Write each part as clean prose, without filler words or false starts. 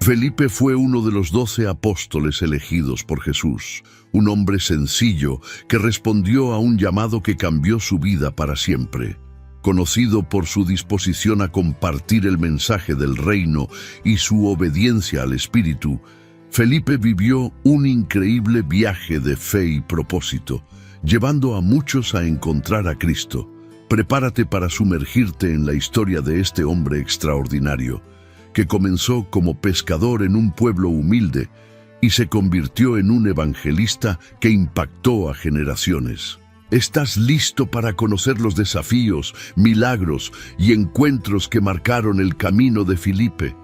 Felipe fue uno de los 12 apóstoles elegidos por Jesús, un hombre sencillo que respondió a un llamado que cambió su vida para siempre. Conocido por su disposición a compartir el mensaje del reino y su obediencia al Espíritu, Felipe vivió un increíble viaje de fe y propósito, llevando a muchos a encontrar a Cristo. Prepárate para sumergirte en la historia de este hombre extraordinario, que comenzó como pescador en un pueblo humilde y se convirtió en un evangelista que impactó a generaciones. ¿Estás listo para conocer los desafíos, milagros y encuentros que marcaron el camino de Felipe?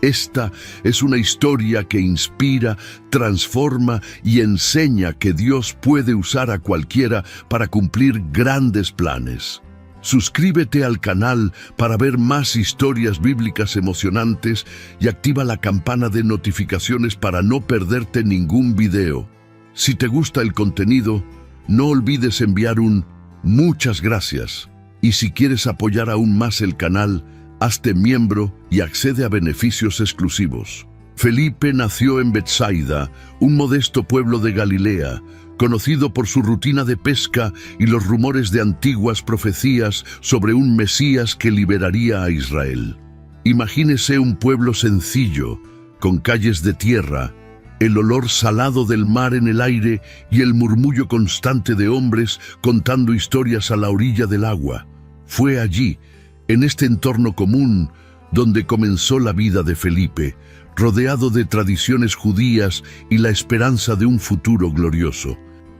Esta es una historia que inspira, transforma y enseña que Dios puede usar a cualquiera para cumplir grandes planes. Suscríbete al canal para ver más historias bíblicas emocionantes y activa la campana de notificaciones para no perderte ningún video. Si te gusta el contenido, no olvides enviar un muchas gracias. Y si quieres apoyar aún más el canal, hazte miembro y accede a beneficios exclusivos. Felipe nació en Betsaida, un modesto pueblo de Galilea, conocido por su rutina de pesca y los rumores de antiguas profecías sobre un Mesías que liberaría a Israel. Imagínese un pueblo sencillo, con calles de tierra, el olor salado del mar en el aire y el murmullo constante de hombres contando historias a la orilla del agua. Fue allí, en este entorno común, donde comenzó la vida de Felipe, rodeado de tradiciones judías y la esperanza de un futuro glorioso.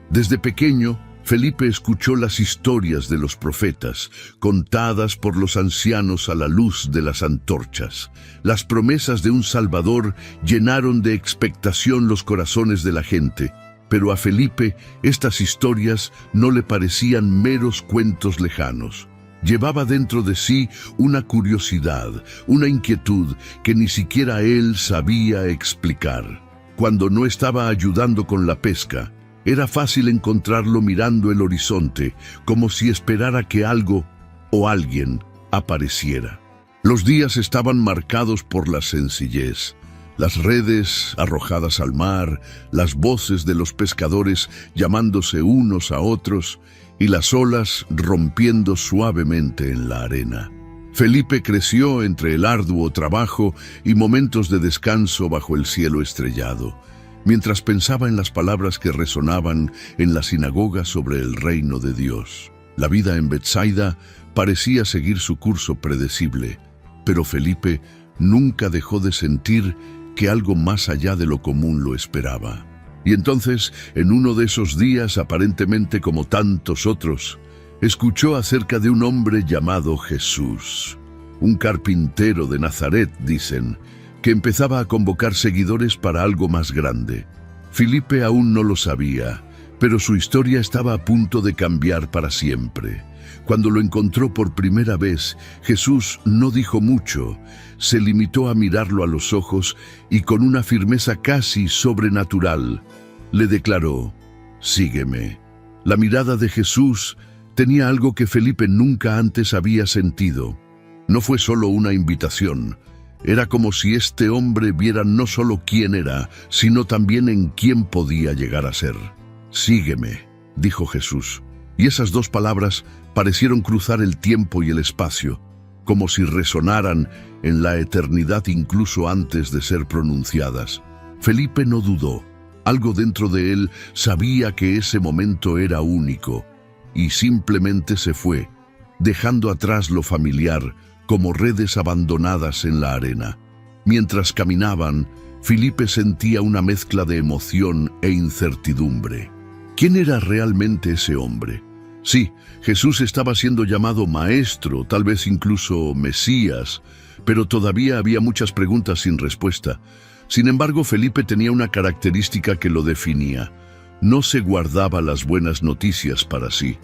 Desde pequeño, Felipe escuchó las historias de los profetas, contadas por los ancianos a la luz de las antorchas. Las promesas de un Salvador llenaron de expectación los corazones de la gente, pero a Felipe estas historias no le parecían meros cuentos lejanos. Llevaba dentro de sí una curiosidad, una inquietud que ni siquiera él sabía explicar. Cuando no estaba ayudando con la pesca, era fácil encontrarlo mirando el horizonte, como si esperara que algo o alguien apareciera. Los días estaban marcados por la sencillez. Las redes arrojadas al mar, las voces de los pescadores llamándose unos a otros y las olas rompiendo suavemente en la arena. Felipe creció entre el arduo trabajo y momentos de descanso bajo el cielo estrellado, mientras pensaba en las palabras que resonaban en la sinagoga sobre el reino de Dios. La vida en Betsaida parecía seguir su curso predecible, pero Felipe nunca dejó de sentir que algo más allá de lo común lo esperaba. Y entonces, en uno de esos días, aparentemente como tantos otros, escuchó acerca de un hombre llamado Jesús, un carpintero de Nazaret, dicen, que empezaba a convocar seguidores para algo más grande. Felipe aún no lo sabía, pero su historia estaba a punto de cambiar para siempre. Cuando lo encontró por primera vez, Jesús no dijo mucho, se limitó a mirarlo a los ojos y con una firmeza casi sobrenatural, le declaró, «Sígueme». La mirada de Jesús tenía algo que Felipe nunca antes había sentido. No fue solo una invitación. Era como si este hombre viera no solo quién era, sino también en quién podía llegar a ser. «Sígueme», dijo Jesús. Y esas dos palabras parecieron cruzar el tiempo y el espacio, como si resonaran en la eternidad incluso antes de ser pronunciadas. Felipe no dudó. Algo dentro de él sabía que ese momento era único, y simplemente se fue, dejando atrás lo familiar, como redes abandonadas en la arena. Mientras caminaban, Felipe sentía una mezcla de emoción e incertidumbre. ¿Quién era realmente ese hombre? Sí, Jesús estaba siendo llamado Maestro, tal vez incluso Mesías, pero todavía había muchas preguntas sin respuesta. Sin embargo, Felipe tenía una característica que lo definía. No se guardaba las buenas noticias para sí.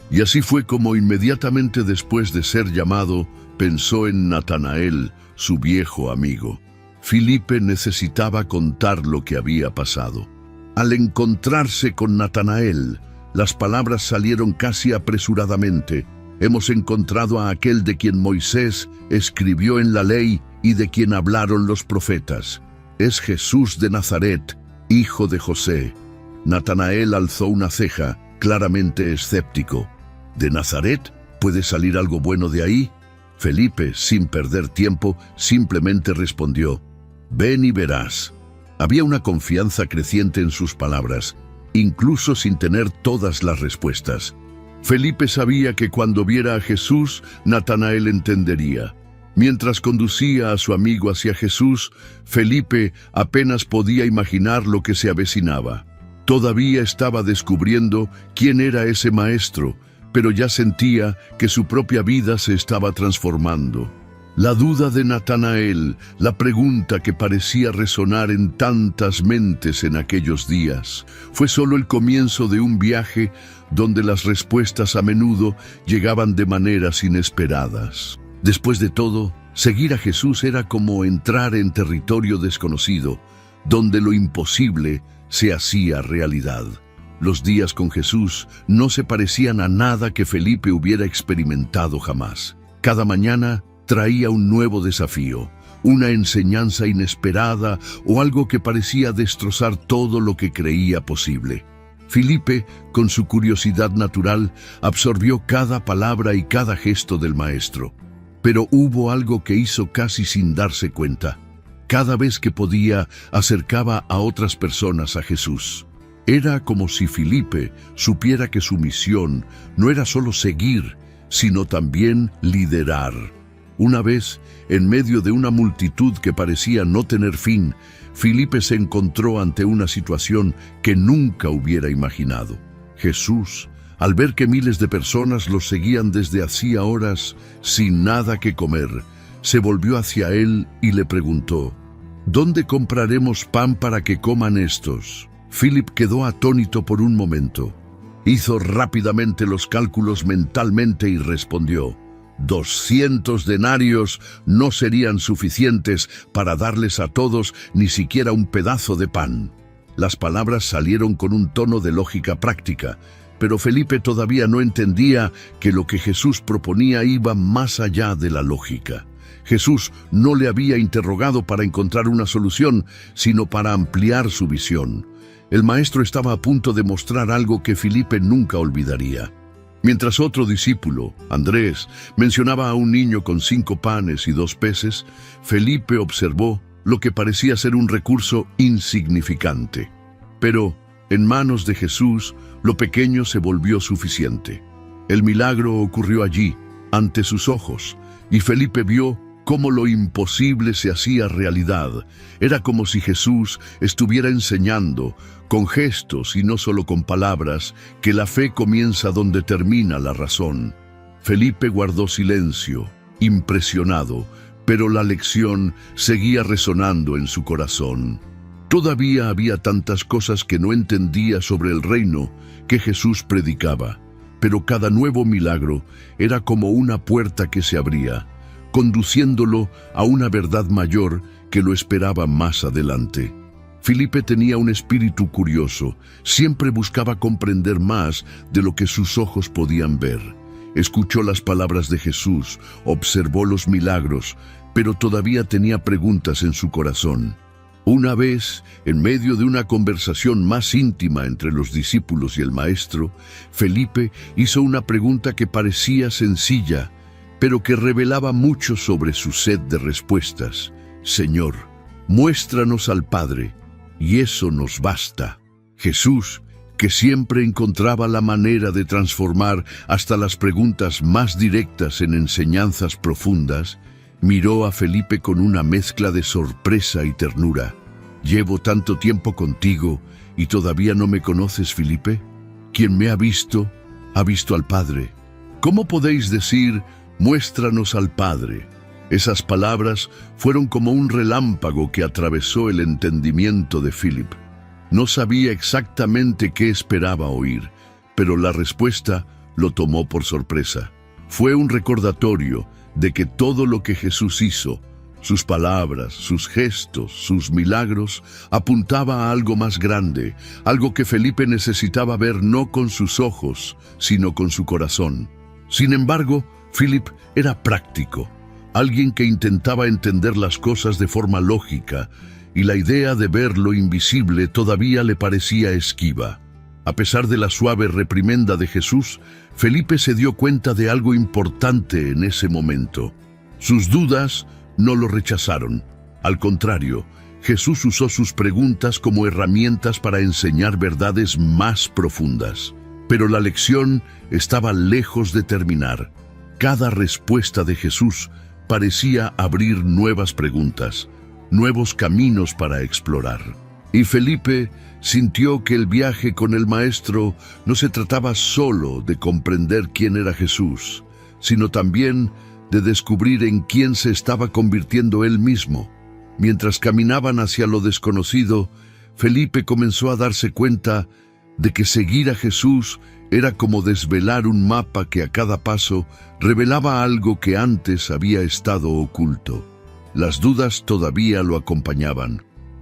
Y así fue como inmediatamente después de ser llamado, pensó en Natanael, su viejo amigo. Felipe necesitaba contar lo que había pasado. Al encontrarse con Natanael, las palabras salieron casi apresuradamente. Hemos encontrado a aquel de quien Moisés escribió en la ley y de quien hablaron los profetas. es Jesús de Nazaret, hijo de José. Natanael alzó una ceja, claramente escéptico. ¿De Nazaret? ¿Puede salir algo bueno de ahí? Felipe, sin perder tiempo, simplemente respondió: ven y verás. Había una confianza creciente en sus palabras, incluso sin tener todas las respuestas. Felipe sabía que cuando viera a Jesús, Natanael entendería. Mientras conducía a su amigo hacia Jesús, Felipe apenas podía imaginar lo que se avecinaba. Todavía estaba descubriendo quién era ese maestro, pero ya sentía que su propia vida se estaba transformando. La duda de Natanael, la pregunta que parecía resonar en tantas mentes en aquellos días, fue solo el comienzo de un viaje donde las respuestas a menudo llegaban de maneras inesperadas. Después de todo, seguir a Jesús era como entrar en territorio desconocido, donde lo imposible se hacía realidad. Los días con Jesús no se parecían a nada que Felipe hubiera experimentado jamás. Cada mañana traía un nuevo desafío, una enseñanza inesperada o algo que parecía destrozar todo lo que creía posible. Felipe, con su curiosidad natural, absorbió cada palabra y cada gesto del maestro. Pero hubo algo que hizo casi sin darse cuenta. Cada vez que podía, acercaba a otras personas a Jesús. Era como si Felipe supiera que su misión no era solo seguir, sino también liderar. Una vez, en medio de una multitud que parecía no tener fin, Felipe se encontró ante una situación que nunca hubiera imaginado. Jesús, al ver que miles de personas los seguían desde hacía horas sin nada que comer, se volvió hacia él y le preguntó: ¿dónde compraremos pan para que coman estos? Philip quedó atónito por un momento. Hizo rápidamente los cálculos mentalmente y respondió: 200 denarios no serían suficientes para darles a todos ni siquiera un pedazo de pan. Las palabras salieron con un tono de lógica práctica, pero Felipe todavía no entendía que lo que Jesús proponía iba más allá de la lógica. Jesús no le había interrogado para encontrar una solución, sino para ampliar su visión. El maestro estaba a punto de mostrar algo que Felipe nunca olvidaría. Mientras otro discípulo, Andrés, mencionaba a un niño con 5 panes y 2 peces, Felipe observó lo que parecía ser un recurso insignificante. Pero, en manos de Jesús, lo pequeño se volvió suficiente. El milagro ocurrió allí, ante sus ojos, y Felipe vio cómo lo imposible se hacía realidad. Era como si Jesús estuviera enseñando, con gestos y no solo con palabras, que la fe comienza donde termina la razón. Felipe guardó silencio, impresionado, pero la lección seguía resonando en su corazón. Todavía había tantas cosas que no entendía sobre el reino que Jesús predicaba, pero cada nuevo milagro era como una puerta que se abría, conduciéndolo a una verdad mayor que lo esperaba más adelante. Felipe tenía un espíritu curioso, siempre buscaba comprender más de lo que sus ojos podían ver. Escuchó las palabras de Jesús, observó los milagros, pero todavía tenía preguntas en su corazón. Una vez, en medio de una conversación más íntima entre los discípulos y el maestro, Felipe hizo una pregunta que parecía sencilla, pero que revelaba mucho sobre su sed de respuestas. Señor, muéstranos al Padre, y eso nos basta. Jesús, que siempre encontraba la manera de transformar hasta las preguntas más directas en enseñanzas profundas, miró a Felipe con una mezcla de sorpresa y ternura. ¿Llevo tanto tiempo contigo y todavía no me conoces, Felipe? Quien me ha visto al Padre. ¿Cómo podéis decir, muéstranos al Padre? Esas palabras fueron como un relámpago que atravesó el entendimiento de Philip. No sabía exactamente qué esperaba oír, pero la respuesta lo tomó por sorpresa. Fue un recordatorio de que todo lo que Jesús hizo, sus palabras, sus gestos, sus milagros, apuntaba a algo más grande, algo que Felipe necesitaba ver no con sus ojos, sino con su corazón. Sin embargo, Philip era práctico, alguien que intentaba entender las cosas de forma lógica, y la idea de ver lo invisible todavía le parecía esquiva. A pesar de la suave reprimenda de Jesús, Felipe se dio cuenta de algo importante en ese momento. Sus dudas no lo rechazaron. Al contrario, Jesús usó sus preguntas como herramientas para enseñar verdades más profundas. Pero la lección estaba lejos de terminar. Cada respuesta de Jesús parecía abrir nuevas preguntas, nuevos caminos para explorar. Y Felipe sintió que el viaje con el Maestro no se trataba solo de comprender quién era Jesús, sino también de descubrir en quién se estaba convirtiendo él mismo. Mientras caminaban hacia lo desconocido, Felipe comenzó a darse cuenta de que seguir a Jesús era como desvelar un mapa que a cada paso revelaba algo que antes había estado oculto. Las dudas todavía lo acompañaban,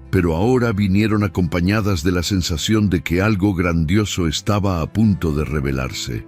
pero ahora vinieron acompañadas de la sensación de que algo grandioso estaba a punto de revelarse.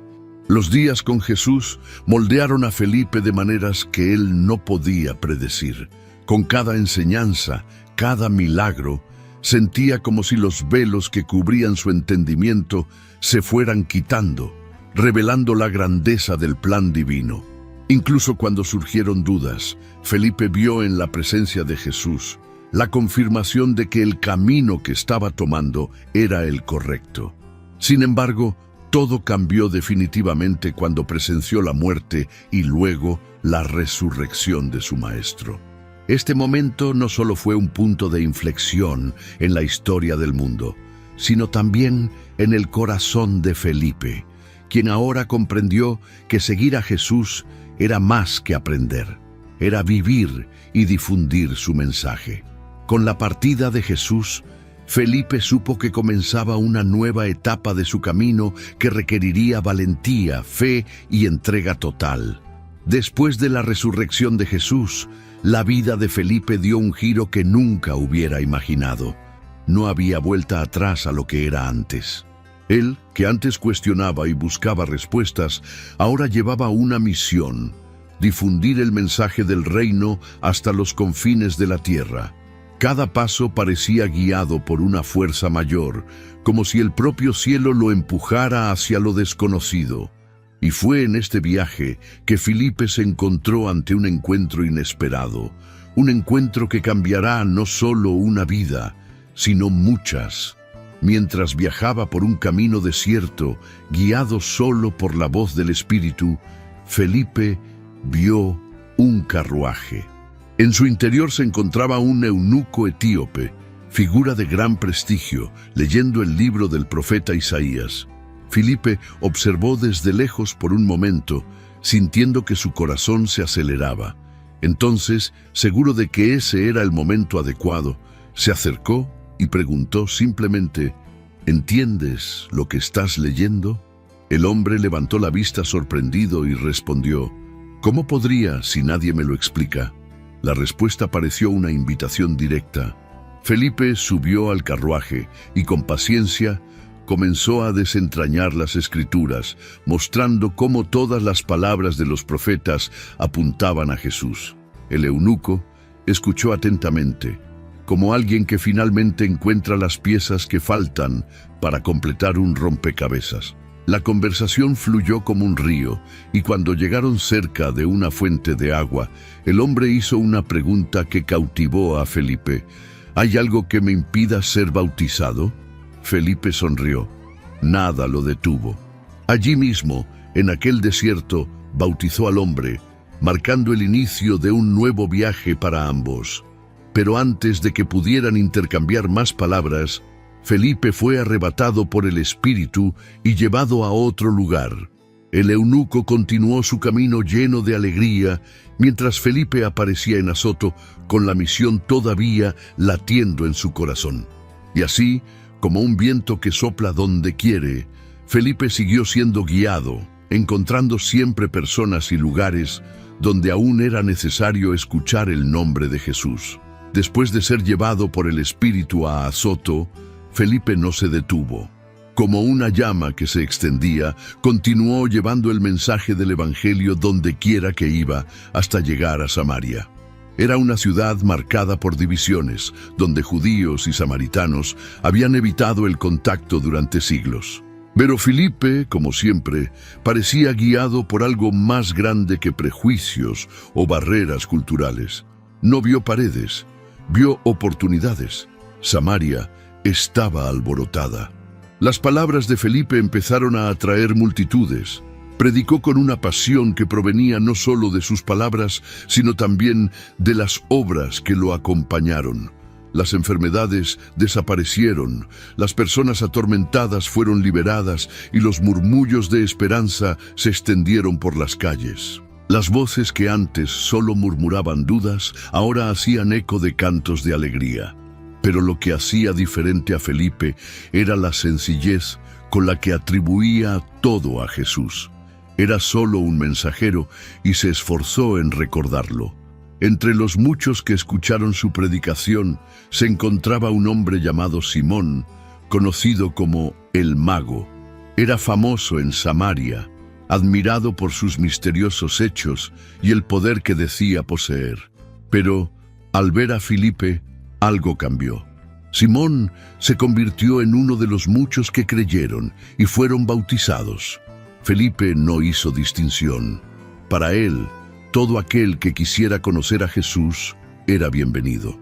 Los días con Jesús moldearon a Felipe de maneras que él no podía predecir. Con cada enseñanza, cada milagro, sentía como si los velos que cubrían su entendimiento se fueran quitando, revelando la grandeza del plan divino. Incluso cuando surgieron dudas, Felipe vio en la presencia de Jesús la confirmación de que el camino que estaba tomando era el correcto. Sin embargo, todo cambió definitivamente cuando presenció la muerte y luego la resurrección de su Maestro. Este momento no solo fue un punto de inflexión en la historia del mundo, sino también en el corazón de Felipe, quien ahora comprendió que seguir a Jesús era más que aprender, era vivir y difundir su mensaje. Con la partida de Jesús, Felipe supo que comenzaba una nueva etapa de su camino que requeriría valentía, fe y entrega total. Después de la resurrección de Jesús, la vida de Felipe dio un giro que nunca hubiera imaginado. No había vuelta atrás a lo que era antes. Él, que antes cuestionaba y buscaba respuestas, ahora llevaba una misión: difundir el mensaje del reino hasta los confines de la tierra. Cada paso parecía guiado por una fuerza mayor, como si el propio cielo lo empujara hacia lo desconocido. Y fue en este viaje que Felipe se encontró ante un encuentro inesperado, un encuentro que cambiará no solo una vida, sino muchas. Mientras viajaba por un camino desierto, guiado solo por la voz del Espíritu, Felipe vio un carruaje. En su interior se encontraba un eunuco etíope, figura de gran prestigio, leyendo el libro del profeta Isaías. Felipe observó desde lejos por un momento, sintiendo que su corazón se aceleraba. Entonces, seguro de que ese era el momento adecuado, se acercó y preguntó simplemente: ¿entiendes lo que estás leyendo? El hombre levantó la vista sorprendido y respondió: ¿cómo podría si nadie me lo explica? La respuesta pareció una invitación directa. Felipe subió al carruaje y con paciencia comenzó a desentrañar las Escrituras, mostrando cómo todas las palabras de los profetas apuntaban a Jesús. El eunuco escuchó atentamente, como alguien que finalmente encuentra las piezas que faltan para completar un rompecabezas. La conversación fluyó como un río, y cuando llegaron cerca de una fuente de agua, el hombre hizo una pregunta que cautivó a Felipe: ¿hay algo que me impida ser bautizado? Felipe sonrió. Nada lo detuvo. Allí mismo, en aquel desierto, bautizó al hombre, marcando el inicio de un nuevo viaje para ambos. Pero antes de que pudieran intercambiar más palabras, Felipe fue arrebatado por el Espíritu y llevado a otro lugar. El eunuco continuó su camino lleno de alegría, mientras Felipe aparecía en Azoto con la misión todavía latiendo en su corazón. Y así, como un viento que sopla donde quiere, Felipe siguió siendo guiado, encontrando siempre personas y lugares donde aún era necesario escuchar el nombre de Jesús. Después de ser llevado por el Espíritu a Azoto, Felipe no se detuvo. Como una llama que se extendía, continuó llevando el mensaje del Evangelio donde quiera que iba, hasta llegar a Samaria. Era una ciudad marcada por divisiones, donde judíos y samaritanos habían evitado el contacto durante siglos. Pero Felipe, como siempre, parecía guiado por algo más grande que prejuicios o barreras culturales. No vio paredes, vio oportunidades. Samaria estaba alborotada. Las palabras de Felipe empezaron a atraer multitudes. Predicó con una pasión que provenía no solo de sus palabras, sino también de las obras que lo acompañaron. Las enfermedades desaparecieron, las personas atormentadas fueron liberadas y los murmullos de esperanza se extendieron por las calles. Las voces que antes solo murmuraban dudas, ahora hacían eco de cantos de alegría. Pero lo que hacía diferente a Felipe era la sencillez con la que atribuía todo a Jesús. Era solo un mensajero y se esforzó en recordarlo. Entre los muchos que escucharon su predicación se encontraba un hombre llamado Simón, conocido como el Mago. Era famoso en Samaria, admirado por sus misteriosos hechos y el poder que decía poseer. Pero, al ver a Felipe, algo cambió. Simón se convirtió en uno de los muchos que creyeron y fueron bautizados. Felipe no hizo distinción. Para él, todo aquel que quisiera conocer a Jesús era bienvenido.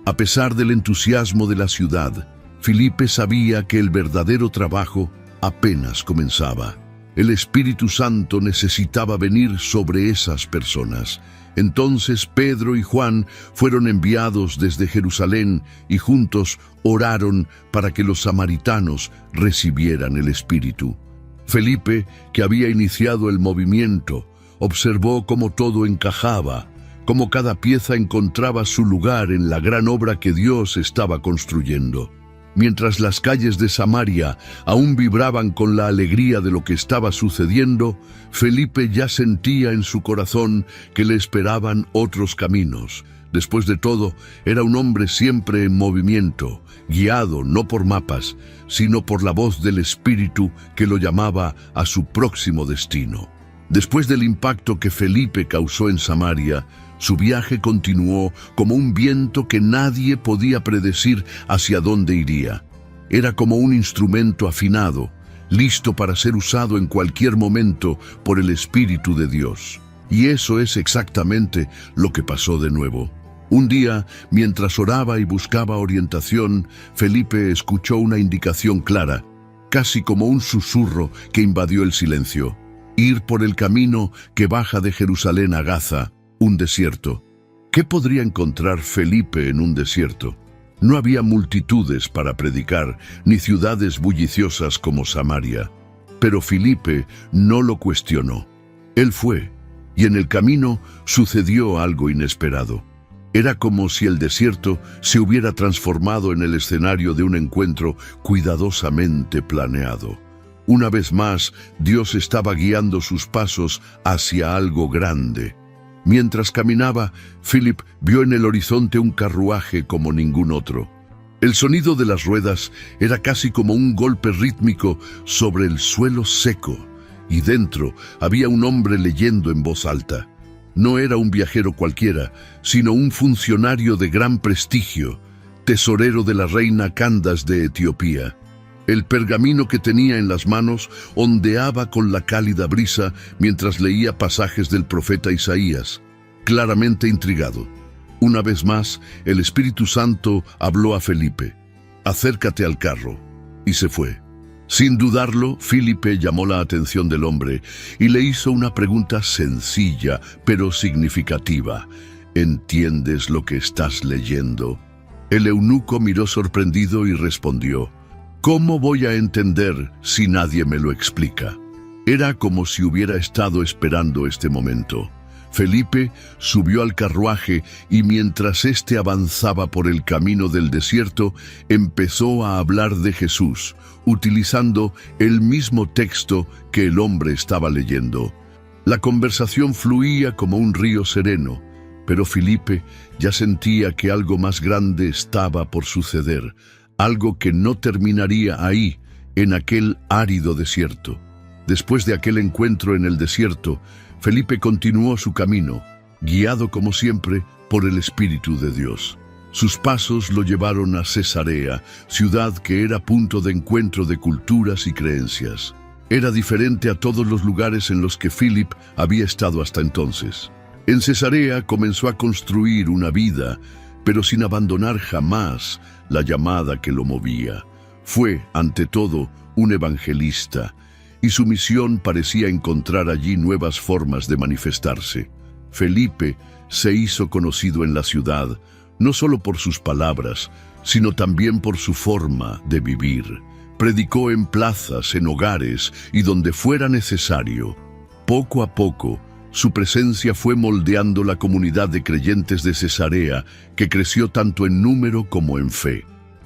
A pesar del entusiasmo de la ciudad, Felipe sabía que el verdadero trabajo apenas comenzaba. El Espíritu Santo necesitaba venir sobre esas personas. Entonces Pedro y Juan fueron enviados desde Jerusalén y juntos oraron para que los samaritanos recibieran el Espíritu. Felipe, que había iniciado el movimiento, observó cómo todo encajaba, cómo cada pieza encontraba su lugar en la gran obra que Dios estaba construyendo. Mientras las calles de Samaria aún vibraban con la alegría de lo que estaba sucediendo, Felipe ya sentía en su corazón que le esperaban otros caminos. Después de todo, era un hombre siempre en movimiento, guiado no por mapas, sino por la voz del Espíritu que lo llamaba a su próximo destino. Después del impacto que Felipe causó en Samaria, su viaje continuó como un viento que nadie podía predecir hacia dónde iría. Era como un instrumento afinado, listo para ser usado en cualquier momento por el Espíritu de Dios. Y eso es exactamente lo que pasó de nuevo. Un día, mientras oraba y buscaba orientación, Felipe escuchó una indicación clara, casi como un susurro que invadió el silencio. Ir por el camino que baja de Jerusalén a Gaza, un desierto. ¿Qué podría encontrar Felipe en un desierto? No había multitudes para predicar, ni ciudades bulliciosas como Samaria. Pero Felipe no lo cuestionó. Él fue, y en el camino sucedió algo inesperado. Era como si el desierto se hubiera transformado en el escenario de un encuentro cuidadosamente planeado. Una vez más, Dios estaba guiando sus pasos hacia algo grande. Mientras caminaba, Philip vio en el horizonte un carruaje como ningún otro. El sonido de las ruedas era casi como un golpe rítmico sobre el suelo seco, y dentro había un hombre leyendo en voz alta. No era un viajero cualquiera, sino un funcionario de gran prestigio, tesorero de la reina Candace de Etiopía. El pergamino que tenía en las manos ondeaba con la cálida brisa mientras leía pasajes del profeta Isaías, claramente intrigado. Una vez más, el Espíritu Santo habló a Felipe: «Acércate al carro», y se fue. Sin dudarlo, Felipe llamó la atención del hombre y le hizo una pregunta sencilla, pero significativa. «¿Entiendes lo que estás leyendo?». El eunuco miró sorprendido y respondió: «¿Cómo voy a entender si nadie me lo explica?». Era como si hubiera estado esperando este momento. Felipe subió al carruaje y mientras éste avanzaba por el camino del desierto, empezó a hablar de Jesús, utilizando el mismo texto que el hombre estaba leyendo. La conversación fluía como un río sereno, pero Felipe ya sentía que algo más grande estaba por suceder, algo que no terminaría ahí, en aquel árido desierto. Después de aquel encuentro en el desierto, Felipe continuó su camino, guiado como siempre por el Espíritu de Dios. Sus pasos lo llevaron a Cesarea, ciudad que era punto de encuentro de culturas y creencias. Era diferente a todos los lugares en los que Philip había estado hasta entonces. En Cesarea comenzó a construir una vida, pero sin abandonar jamás la llamada que lo movía. Fue, ante todo, un evangelista, y su misión parecía encontrar allí nuevas formas de manifestarse. Felipe se hizo conocido en la ciudad, no solo por sus palabras, sino también por su forma de vivir. Predicó en plazas, en hogares y donde fuera necesario. Poco a poco, su presencia fue moldeando la comunidad de creyentes de Cesarea, que creció tanto en número como en fe.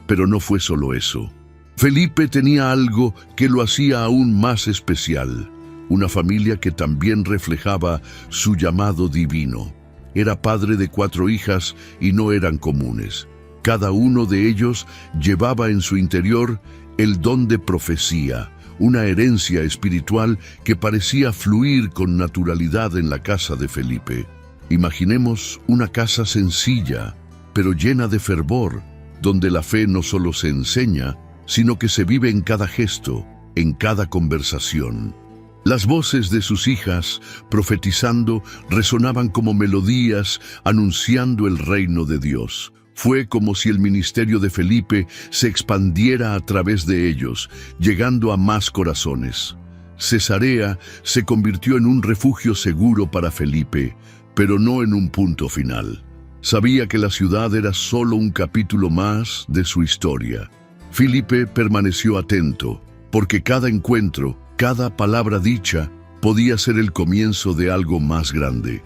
Pero no fue solo eso. Felipe tenía algo que lo hacía aún más especial, una familia que también reflejaba su llamado divino. Era padre de 4 hijas y no eran comunes. Cada uno de ellos llevaba en su interior el don de profecía, una herencia espiritual que parecía fluir con naturalidad en la casa de Felipe. Imaginemos una casa sencilla, pero llena de fervor, donde la fe no solo se enseña, sino que se vive en cada gesto, en cada conversación. Las voces de sus hijas, profetizando, resonaban como melodías anunciando el reino de Dios. Fue como si el ministerio de Felipe se expandiera a través de ellos, llegando a más corazones. Cesarea se convirtió en un refugio seguro para Felipe, pero no en un punto final. Sabía que la ciudad era solo un capítulo más de su historia. Felipe permaneció atento, porque cada encuentro, cada palabra dicha, podía ser el comienzo de algo más grande.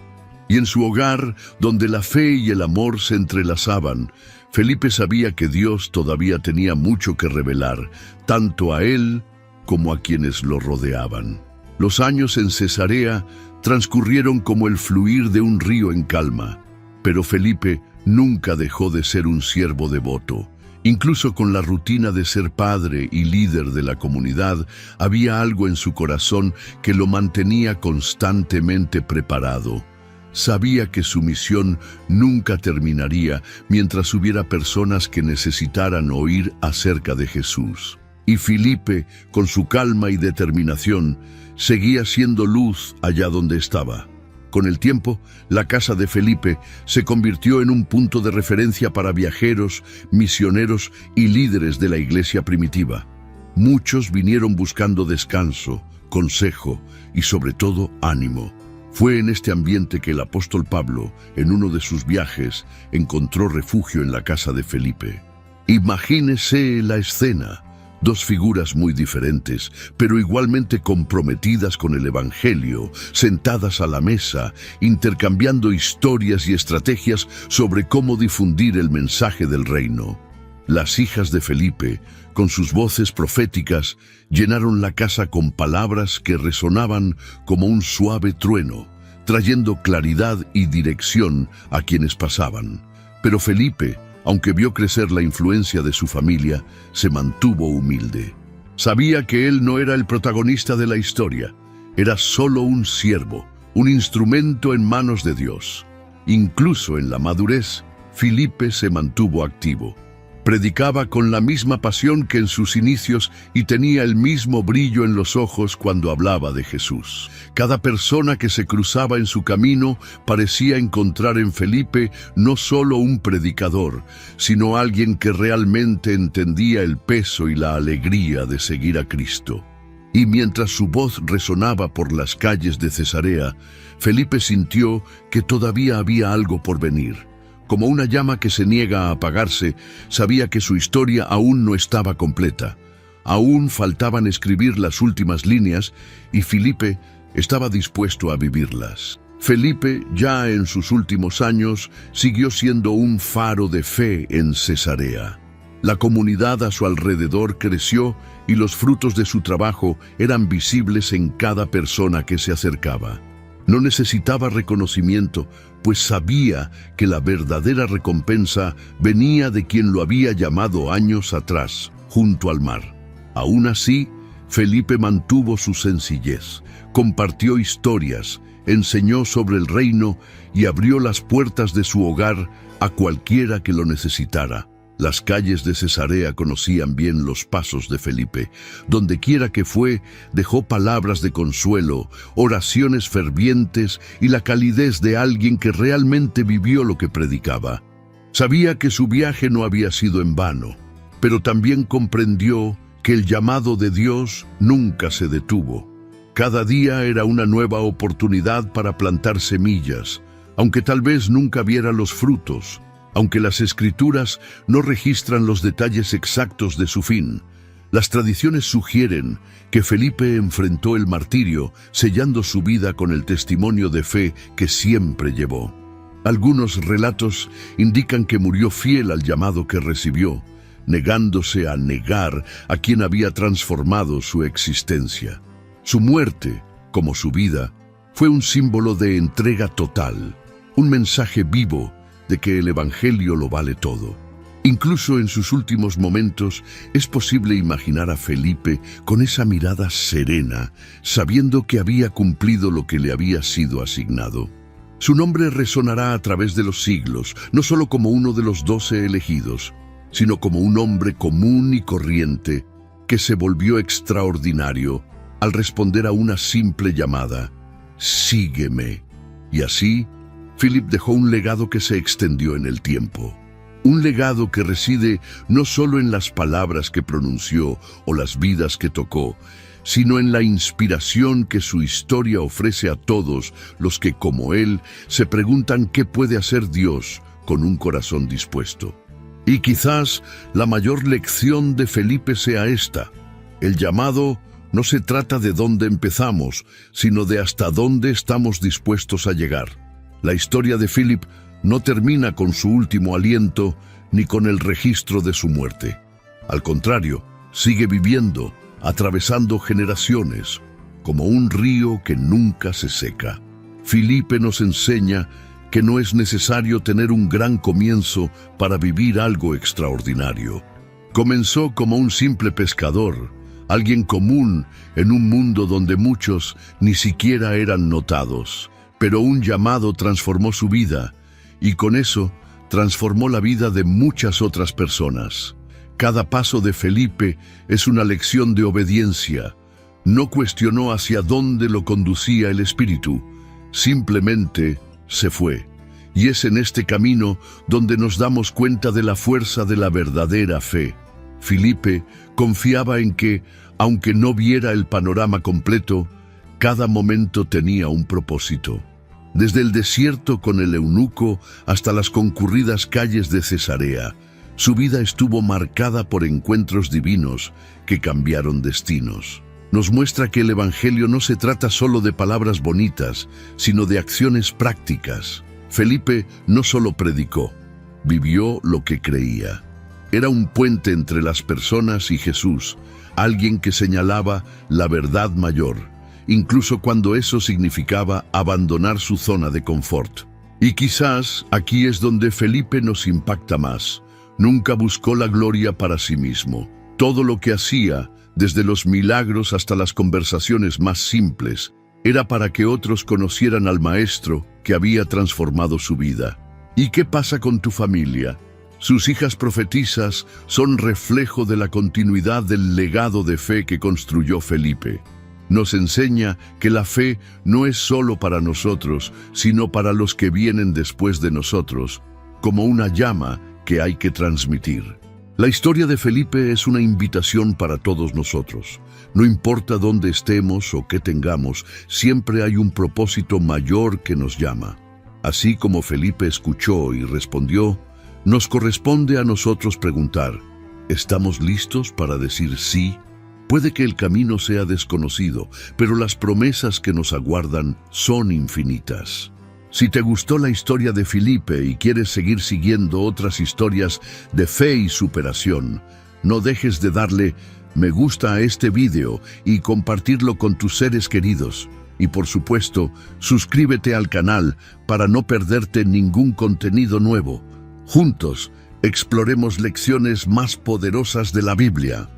Y en su hogar, donde la fe y el amor se entrelazaban, Felipe sabía que Dios todavía tenía mucho que revelar, tanto a él como a quienes lo rodeaban. Los años en Cesarea transcurrieron como el fluir de un río en calma, pero Felipe nunca dejó de ser un siervo devoto. Incluso con la rutina de ser padre y líder de la comunidad, había algo en su corazón que lo mantenía constantemente preparado. Sabía que su misión nunca terminaría mientras hubiera personas que necesitaran oír acerca de Jesús. Y Felipe, con su calma y determinación, seguía siendo luz allá donde estaba. Con el tiempo, la casa de Felipe se convirtió en un punto de referencia para viajeros, misioneros y líderes de la iglesia primitiva. Muchos vinieron buscando descanso, consejo y sobre todo ánimo. Fue en este ambiente que el apóstol Pablo, en uno de sus viajes, encontró refugio en la casa de Felipe. Imagínese la escena. 2 figuras muy diferentes, pero igualmente comprometidas con el Evangelio, sentadas a la mesa, intercambiando historias y estrategias sobre cómo difundir el mensaje del reino. Las hijas de Felipe, con sus voces proféticas, llenaron la casa con palabras que resonaban como un suave trueno, trayendo claridad y dirección a quienes pasaban. Pero Felipe, aunque vio crecer la influencia de su familia, se mantuvo humilde. Sabía que él no era el protagonista de la historia, era solo un siervo, un instrumento en manos de Dios. Incluso en la madurez, Felipe se mantuvo activo. Predicaba con la misma pasión que en sus inicios y tenía el mismo brillo en los ojos cuando hablaba de Jesús. Cada persona que se cruzaba en su camino parecía encontrar en Felipe no solo un predicador, sino alguien que realmente entendía el peso y la alegría de seguir a Cristo. Y mientras su voz resonaba por las calles de Cesarea, Felipe sintió que todavía había algo por venir. Como una llama que se niega a apagarse, sabía que su historia aún no estaba completa. Aún faltaban escribir las últimas líneas y Felipe estaba dispuesto a vivirlas. Felipe, ya en sus últimos años, siguió siendo un faro de fe en Cesarea. La comunidad a su alrededor creció y los frutos de su trabajo eran visibles en cada persona que se acercaba. No necesitaba reconocimiento, pues sabía que la verdadera recompensa venía de quien lo había llamado años atrás, junto al mar. Aún así, Felipe mantuvo su sencillez, compartió historias, enseñó sobre el reino y abrió las puertas de su hogar a cualquiera que lo necesitara. Las calles de Cesarea conocían bien los pasos de Felipe. Dondequiera que fue, dejó palabras de consuelo, oraciones fervientes y la calidez de alguien que realmente vivió lo que predicaba. Sabía que su viaje no había sido en vano, pero también comprendió que el llamado de Dios nunca se detuvo. Cada día era una nueva oportunidad para plantar semillas, aunque tal vez nunca viera los frutos. Aunque las Escrituras no registran los detalles exactos de su fin, las tradiciones sugieren que Felipe enfrentó el martirio, sellando su vida con el testimonio de fe que siempre llevó. Algunos relatos indican que murió fiel al llamado que recibió, negándose a negar a quien había transformado su existencia. Su muerte, como su vida, fue un símbolo de entrega total, un mensaje vivo de que el Evangelio lo vale todo. Incluso en sus últimos momentos es posible imaginar a Felipe con esa mirada serena, sabiendo que había cumplido lo que le había sido asignado. Su nombre resonará a través de los siglos, no solo como uno de los 12 elegidos, sino como un hombre común y corriente que se volvió extraordinario al responder a una simple llamada: «Sígueme». Y así, Philip dejó un legado que se extendió en el tiempo. Un legado que reside no solo en las palabras que pronunció o las vidas que tocó, sino en la inspiración que su historia ofrece a todos los que, como él, se preguntan qué puede hacer Dios con un corazón dispuesto. Y quizás la mayor lección de Felipe sea esta: el llamado no se trata de dónde empezamos, sino de hasta dónde estamos dispuestos a llegar. La historia de Philip no termina con su último aliento ni con el registro de su muerte. Al contrario, sigue viviendo, atravesando generaciones, como un río que nunca se seca. Felipe nos enseña que no es necesario tener un gran comienzo para vivir algo extraordinario. Comenzó como un simple pescador, alguien común en un mundo donde muchos ni siquiera eran notados. Pero un llamado transformó su vida, y con eso transformó la vida de muchas otras personas. Cada paso de Felipe es una lección de obediencia. No cuestionó hacia dónde lo conducía el Espíritu, simplemente se fue. Y es en este camino donde nos damos cuenta de la fuerza de la verdadera fe. Felipe confiaba en que, aunque no viera el panorama completo, cada momento tenía un propósito. Desde el desierto con el eunuco hasta las concurridas calles de Cesarea, su vida estuvo marcada por encuentros divinos que cambiaron destinos. Nos muestra que el Evangelio no se trata solo de palabras bonitas, sino de acciones prácticas. Felipe no solo predicó, vivió lo que creía. Era un puente entre las personas y Jesús, alguien que señalaba la verdad mayor, incluso cuando eso significaba abandonar su zona de confort. Y quizás aquí es donde Felipe nos impacta más. Nunca buscó la gloria para sí mismo. Todo lo que hacía, desde los milagros hasta las conversaciones más simples, era para que otros conocieran al Maestro que había transformado su vida. ¿Y qué pasa con tu familia? Sus hijas profetisas son reflejo de la continuidad del legado de fe que construyó Felipe. Nos enseña que la fe no es solo para nosotros, sino para los que vienen después de nosotros, como una llama que hay que transmitir. La historia de Felipe es una invitación para todos nosotros. No importa dónde estemos o qué tengamos, siempre hay un propósito mayor que nos llama. Así como Felipe escuchó y respondió, nos corresponde a nosotros preguntar: ¿estamos listos para decir sí? Puede que el camino sea desconocido, pero las promesas que nos aguardan son infinitas. Si te gustó la historia de Felipe y quieres seguir siguiendo otras historias de fe y superación, no dejes de darle me gusta a este video y compartirlo con tus seres queridos. Y por supuesto, suscríbete al canal para no perderte ningún contenido nuevo. Juntos, exploremos lecciones más poderosas de la Biblia.